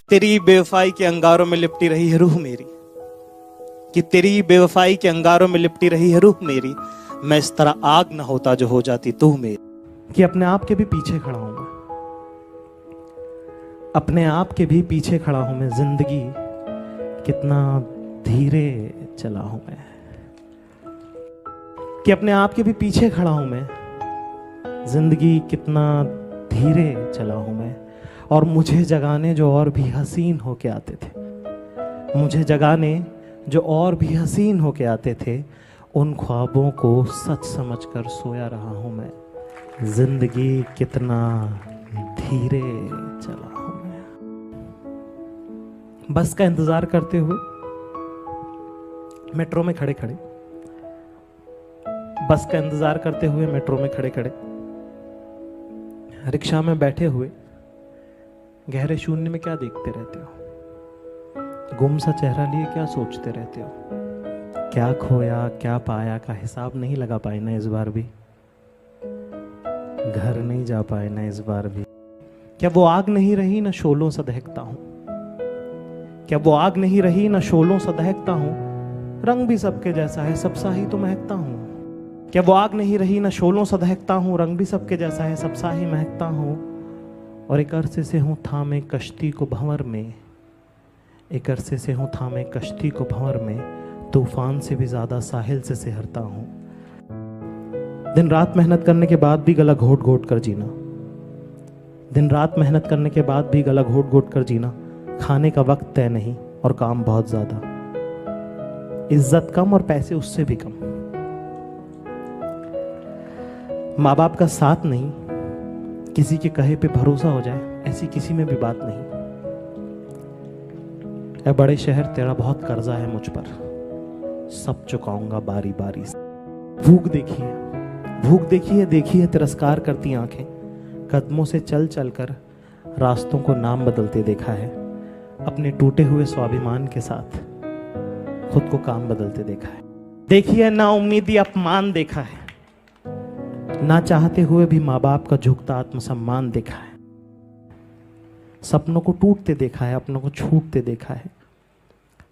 तेरी बेवफाई के अंगारों में लिपटी रही है रूह मेरी, कि तेरी बेवफाई के अंगारों में लिपटी रही है रूह मेरी। मैं इस तरह आग न होता जो हो जाती तू मेरी। कि अपने आप के भी पीछे खड़ा हूं मैं, अपने आप के भी पीछे खड़ा हूं मैं। जिंदगी कितना धीरे चला हूं मैं, कि अपने आप के भी पीछे खड़ा हूं मैं। जिंदगी कितना धीरे चला हूं मैं। और मुझे जगाने जो और भी हसीन होके आते थे, मुझे जगाने जो और भी हसीन होके आते थे, उन ख्वाबों को सच समझकर सोया रहा हूं मैं। जिंदगी कितना धीरे चला हूं मैं। बस का इंतजार करते हुए मेट्रो में खड़े खड़े, बस का इंतजार करते हुए मेट्रो में खड़े खड़े, रिक्शा में बैठे हुए गहरे शून्य में क्या देखते रहते हो? गुम सा चेहरा लिए क्या सोचते रहते हो? क्या खोया क्या पाया का हिसाब नहीं लगा पाए ना इस बार भी? घर नहीं जा पाए ना इस बार भी? क्या वो आग नहीं रही ना शोलों सा दहकता हूं? क्या वो आग नहीं रही ना शोलों सा दहकता हूं? रंग भी सबके जैसा है, सब सा ही तो महकता हूं। क्या वो आग नहीं रही ना शोलों सा दहकता हूं? रंग भी सबके जैसा है, सब सा ही महकता हूं। और एक अरसे से हूं थामे कश्ती को भंवर में, एक अरसे से हूं थामे कश्ती को भंवर में, तूफान से भी ज्यादा साहिल से सिहरता हूं। दिन रात मेहनत करने के बाद भी गला घोट घोट कर जीना, दिन रात मेहनत करने के बाद भी गला घोट घोट कर जीना। खाने का वक्त तय नहीं और काम बहुत ज्यादा, इज्जत कम और पैसे उससे भी कम। माँ बाप का साथ नहीं, किसी के कहे पे भरोसा हो जाए, ऐसी किसी में भी बात नहीं। ऐ बड़े शहर तेरा बहुत कर्जा है मुझ पर, सब चुकाऊंगा बारी बारी से। भूख देखिए, भूख देखिए, देखिए तिरस्कार करती आंखें। कदमों से चल चल कर रास्तों को नाम बदलते देखा है। अपने टूटे हुए स्वाभिमान के साथ खुद को काम बदलते देखा है। देखिए ना उम्मीदी अपमान देखा है, ना चाहते हुए भी माँ बाप का झुकता आत्मसम्मान देखा है। सपनों को टूटते देखा है, अपनों को छूटते देखा है।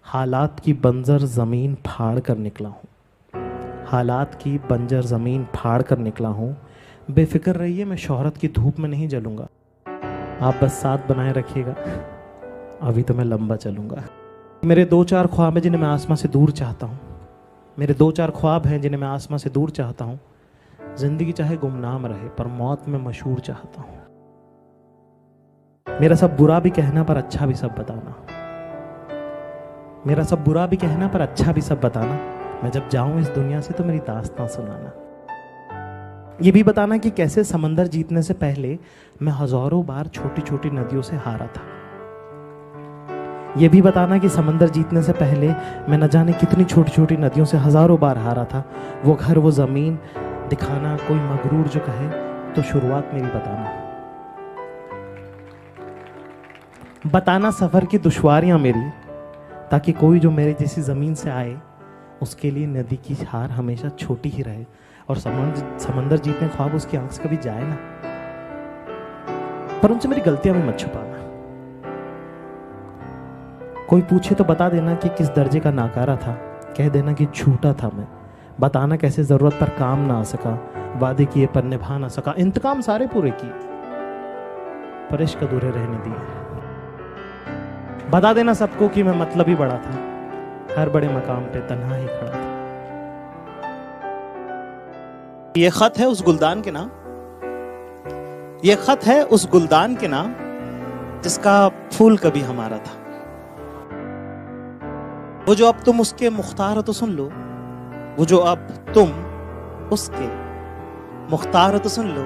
हालात की बंजर जमीन फाड़ कर निकला हूं, हालात की बंजर जमीन फाड़ कर निकला हूं। बेफिक्र रहिए, मैं शोहरत की धूप में नहीं जलूंगा। आप बस साथ बनाए रखिएगा, अभी तो मैं लंबा चलूंगा। मेरे दो चार ख्वाब हैं जिन्हें मैं आसमां से दूर चाहता हूं, मेरे दो चार ख्वाब हैं जिन्हें मैं आसमां से दूर चाहता हूं। जिंदगी चाहे गुमनाम रहे पर मौत में मशहूर चाहता हूं। मेरा सब बुरा भी कहना पर अच्छा भी सब बताना, मेरा सब बुरा भी कहना पर अच्छा भी सब बताना। मैं जब जाऊं इस दुनिया से तो मेरी दास्तां सुनाना। ये भी बताना कि कैसे समंदर जीतने से पहले मैं हजारों बार छोटी छोटी नदियों से हारा था। ये भी बताना कि समंदर जीतने से पहले मैं न जाने कितनी छोटी छोटी नदियों से हजारों बार हारा था। वो घर वो जमीन दिखाना, कोई मगरूर जो कहे तो शुरुआत मेरी बताना। बताना सफर की दुश्वारियां मेरी, ताकि कोई जो मेरे जैसी जमीन से आए उसके लिए नदी की हार हमेशा छोटी ही रहे और समंदर जीतने ख्वाब उसकी आंख से कभी जाए ना। पर उनसे मेरी गलतियां भी मत छुपाना। कोई पूछे तो बता देना कि किस दर्जे का नाकारा था, कह देना कि झूठा था मैं। बताना कैसे जरूरत पर काम ना आ सका, वादे किए पर निभा ना सका। इंतकाम सारे पूरे किए पर इश्क अधूरे रहने दिए। बता देना सबको कि मैं मतलब ही बड़ा था, हर बड़े मकाम पे तन्हा ही खड़ा था। ये खत है उस गुलदान के नाम, ये खत है उस गुलदान के नाम जिसका फूल कभी हमारा था। वो जो अब तुम उसके मुख्तार हो तो सुन लो, वो जो अब तुम उसके मुख्तार हो तो सुन लो,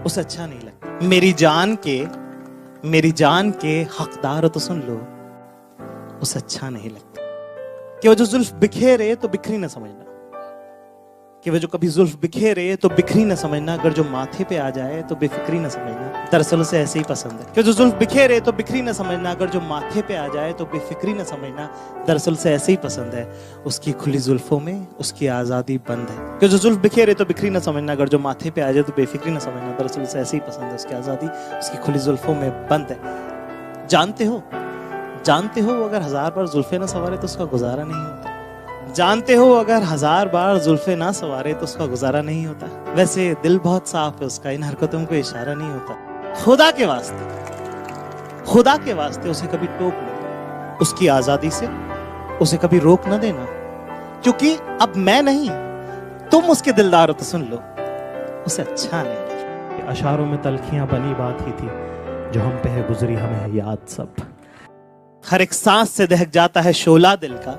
उसे अच्छा नहीं लगता। मेरी जान के हकदार हो तो सुन लो, उसे अच्छा नहीं लगता। कि वो जो जुल्फ बिखेरे तो बिखरी ना समझना, कि वो जो कभी जुल्फ बिखेरे तो बिखरी ना समझना। अगर जो माथे पे आ जाए तो बेफिक्री ना समझना, दरअसल उसे ऐसे ही पसंद है। कि जो जुल्फ बिखेरे तो बिखरी ना समझना, अगर जो माथे पे आ जाए तो बेफिक्री ना समझना, दरअसल उसे ऐसे ही पसंद है। उसकी खुली जुल्फों में उसकी आजादी बंद है। कि जो जुल्फ बिखेरे तो बिखरी ना समझना, अगर जो माथे पे आ जाए तो बेफिक्री ना समझना, दरअसल उसे ऐसे ही पसंद है। उसकी आजादी उसकी खुली जुल्फों में बंद है। जानते हो अगर 1000 बार जुल्फे ना सवारे तो उसका गुजारा नहीं होता। जानते हो अगर 1000 बार जुल्फे ना सवारे तो उसका गुजारा नहीं होता। वैसे दिल बहुत साफ है उसका, इन हरकतों को इशारा नहीं होता। खुदा के वास्ते उसे कभी टोक लो, उसकी आजादी से उसे कभी रोक ना देना, क्योंकि अब मैं नहीं तुम उसके दिलदार हो तो सुन लो, उसे अच्छा नहीं। अशारों में तलखियां बनी बात ही थी, जो हम पे है गुजरी हमें है याद सब। हर एक सांस से दहक जाता है शोला दिल का,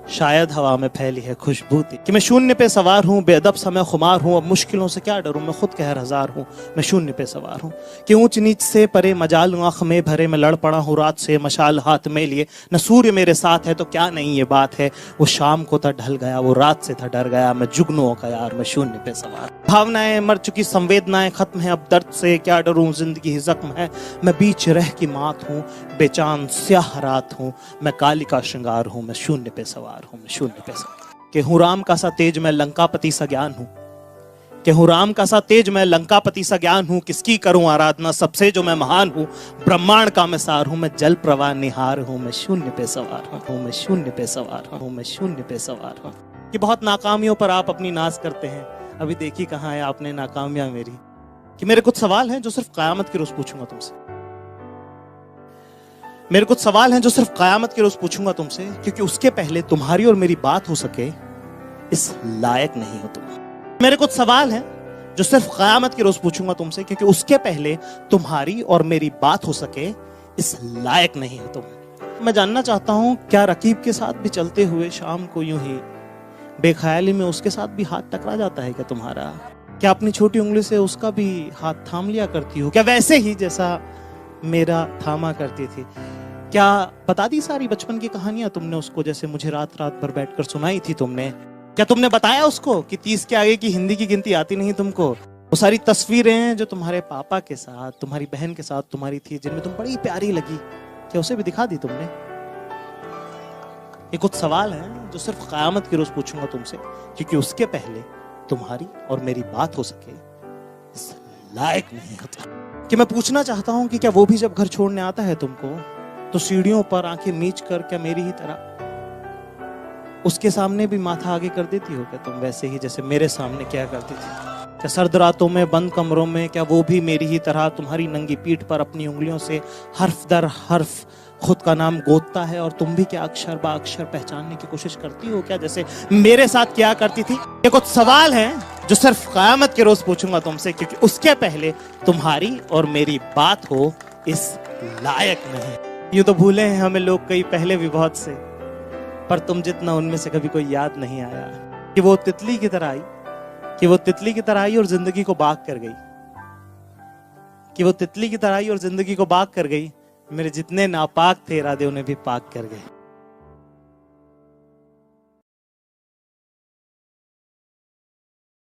शायद हवा में फैली है खुशबू थी। कि मैं शून्य पे सवार हूँ, बेअदब समय खुमार हूँ, अब मुश्किलों से क्या डरूं, मैं खुद कहर हजार हूँ, मैं शून्य पे सवार हूँ। कि ऊंच नीच से परे मजाल आँख में भरे, मैं लड़ पड़ा हूँ रात से मशाल हाथ में लिए। न सूर्य मेरे साथ है तो क्या नहीं ये बात है, वो शाम को था ढल गया, वो रात से था डर गया, मैं जुगनुओं का यार, मैं शून्य पे सवार। भावनाएं मर चुकी, संवेदनाएं खत्म है, अब दर्द से क्या डरूं, जिंदगी ही जख्म है। मैं बीच रह की मात हूँ, बेचान स्याह रात हूँ, मैं काली का श्रृंगार हूँ, मैं शून्य पे सवार हूँ, मैं शून्य पे सवार। कि हूँ राम का सा तेज मैं लंकापति सा ज्ञान हूँ, कि हूँ राम का सा तेज मैं लंकापति सा ज्ञान हूँ। किसकी करूं आराधना सबसे जो मैं महान हूँ, ब्रह्मांड का मैं सार हूँ, मैं जल प्रवाह निहार हूँ, मैं शून्य पे सवार हूँ, मैं शून्य पे सवार हूँ, मैं शून्य पे सवार हूँ। कि बहुत नाकामियों पर आप अपनी नाज करते हैं, अभी देखी कहाँ है आपने नाकामियां मेरी। कि मेरे कुछ सवाल हैं जो सिर्फ क़यामत के रोज पूछूंगा तुमसे, मेरे कुछ सवाल हैं जो सिर्फ क़यामत के रोज पूछूंगा तुमसे, क्योंकि उसके पहले तुम्हारी और मेरी बात हो सके इस लायक नहीं हो तुम। मेरे कुछ सवाल हैं जो सिर्फ क़यामत के रोज पूछूंगा तुमसे, क्योंकि उसके पहले तुम्हारी और मेरी बात हो सके इस लायक नहीं हो तुम। मैं जानना चाहता हूं, क्या रकीब के साथ भी चलते हुए शाम को यूं ही बेख्याली में उसके साथ भी हाथ टकरा जाता है क्या तुम्हारा? क्या अपनी छोटी उंगली से उसका भी हाथ थाम लिया करती हो क्या, वैसे ही जैसा मेरा थामा करती थी? क्या बता दी सारी बचपन की कहानियां तुमने उसको, जैसे मुझे रात रात भर बैठकर सुनाई थी तुमने? क्या तुमने बताया उसको कि 30 के आगे की हिंदी की गिनती आती नहीं तुमको? वो सारी तस्वीरें जो तुम्हारे पापा के साथ, तुम्हारी बहन के साथ तुम्हारी थी, जिनमें तुम बड़ी प्यारी लगी, क्या उसे भी दिखा दी तुमने? ये कुछ सवाल हैं जो सिर्फ क़यामत के रोज पूछूंगा तुमसे, क्योंकि उसके पहले तुम्हारी और मेरी बात हो सके इस लायक नहीं होता। कि मैं पूछना चाहता हूं कि क्या वो भी जब घर छोड़ने आता है तुमको, तो सीढ़ियों पर आंखें मीच कर क्या मेरी ही तरह उसके सामने भी माथा आगे कर देती हो क्या तुम, वैसे ही जैसे मेरे सामने क्या करती थी? क्या सर्द रातों में बंद कमरों में क्या वो भी मेरी ही तरह तुम्हारी नंगी पीठ पर अपनी उंगलियों से हर्फ दर हर्फ खुद का नाम गोदता है, और तुम भी क्या अक्षर बा अक्षर पहचानने की कोशिश करती हो क्या, जैसे मेरे साथ क्या करती थी? ये कुछ सवाल हैं जो सिर्फ क़यामत के रोज पूछूंगा तुमसे, क्योंकि उसके पहले तुम्हारी और मेरी बात हो इस लायक नहीं। यूं तो भूले हैं हमें लोग कई पहले भी बहुत से, पर तुम जितना उनमें से कभी कोई याद नहीं आया। कि वो तितली की तरह आई, कि वो तितली की तरह आई और जिंदगी को बाग कर गई, कि वो तितली की तरह आई और जिंदगी को बाग कर गई। मेरे जितने नापाक थे इरादे उन्हें भी पाक कर गए।